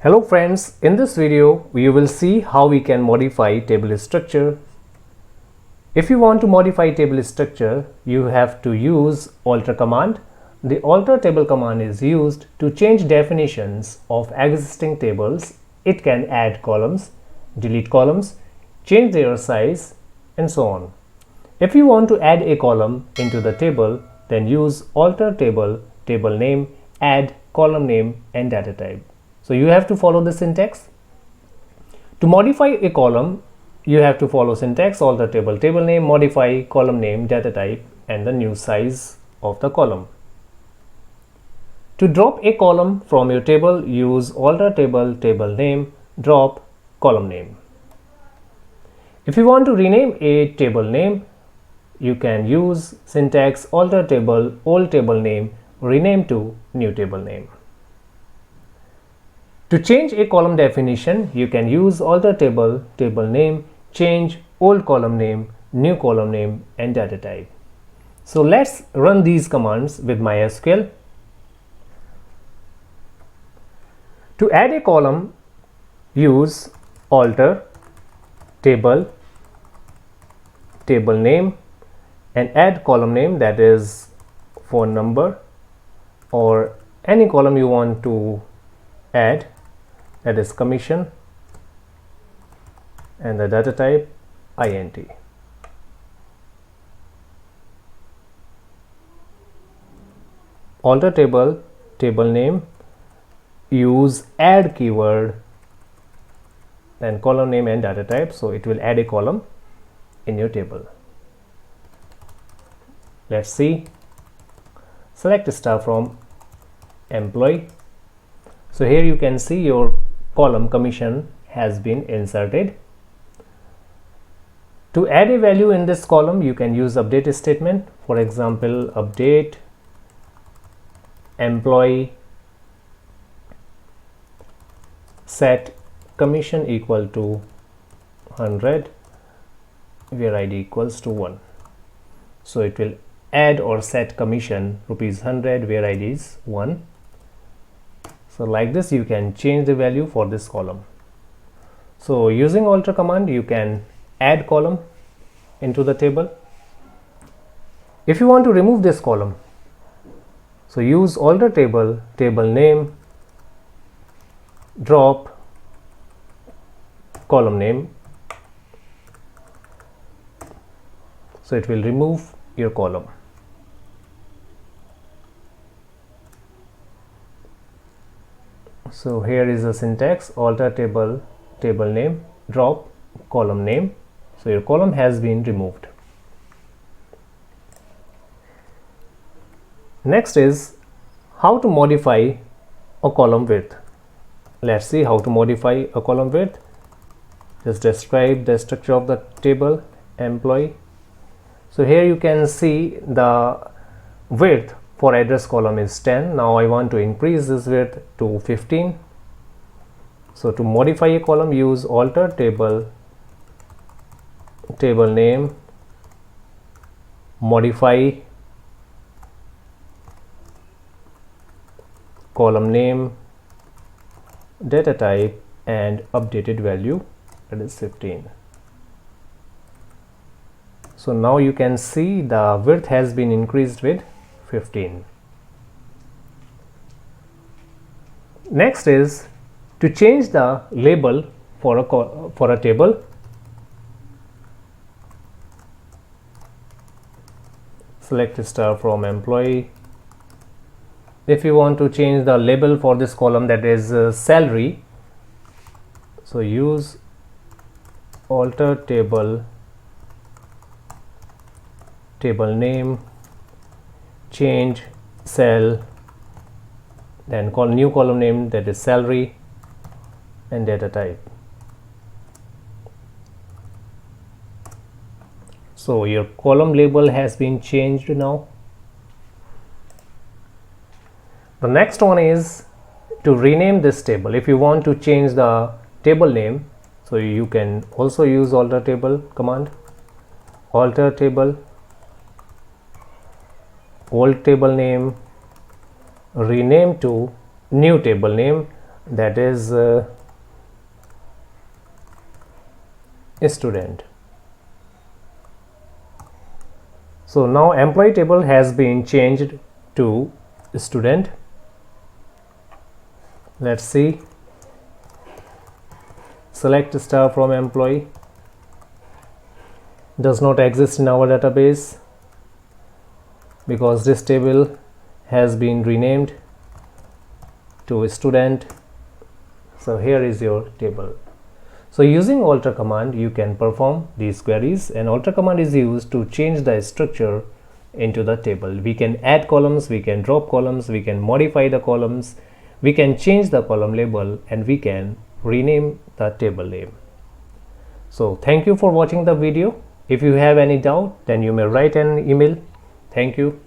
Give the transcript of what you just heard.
Hello friends, in this video we will see how we can modify table structure. If you want to modify table structure, you have to use alter command. The alter table command is used to change definitions of existing tables. It can add columns, delete columns, change their size, and so on. If you want to add a column into the table, then use alter table, table name, add column name, and data type. So you have to follow the syntax. To modify a column, you have to follow syntax: alter table, table name, modify column name, data type, and the new size of the column. To drop a column from your table, use alter table, table name, drop column name. If you want to rename a table name, you can use syntax: alter table, old table name, rename to new table name. To change a column definition, you can use alter table, table name, change old column name, new column name, and data type. So let's run these commands with MySQL. To add a column, use alter table, table name, and add column name, that is phone number or any column you want to add, that is commission, and the data type int. Alter table, table name, use add keyword, then column name and data type, so it will add a column in your table. Let's see. Select star from employee. So here you can see your column commission has been inserted. To add a value in this column, you can use update statement. For example, update employee set commission equal to 100 where id equals to 1. So it will add or set commission ₹100 where id is 1. So like this you can change the value for this column. So using alter command, you can add column into the table. If you want to remove this column, so use alter table, table name, drop column name. So it will remove your column. So here is the syntax: alter table, table name, drop column name. So your column has been removed. Next is how to modify a column width. Let's see how to modify a column width. Just describe the structure of the table employee. So here you can see the width for address column is 10. Now I want to increase this width to 15. So to modify a column, use alter table, table name, modify column name, data type, and updated value, that is 15. So now you can see the width has been increased with 15. Next is to change the label for a table. Select star from employee. If you want to change the label for this column, that is salary, so use alter table, table name, change cell, then call new column name, that is salary, and data type. So your column label has been changed now. The next one is to rename this table. If you want to change the table name, so you can also use alter table command. Alter table, old table name, rename to new table name, that is student. So now employee table has been changed to student. Let's see. Select star from employee. Does not exist in our database because this table has been renamed to student. So here is your table. So using alter command you can perform these queries, and alter command is used to change the structure into the table. We can add columns, we can drop columns, we can modify the columns, we can change the column label, and we can rename the table name. So thank you for watching the video. If you have any doubt, then you may write an email. Thank you.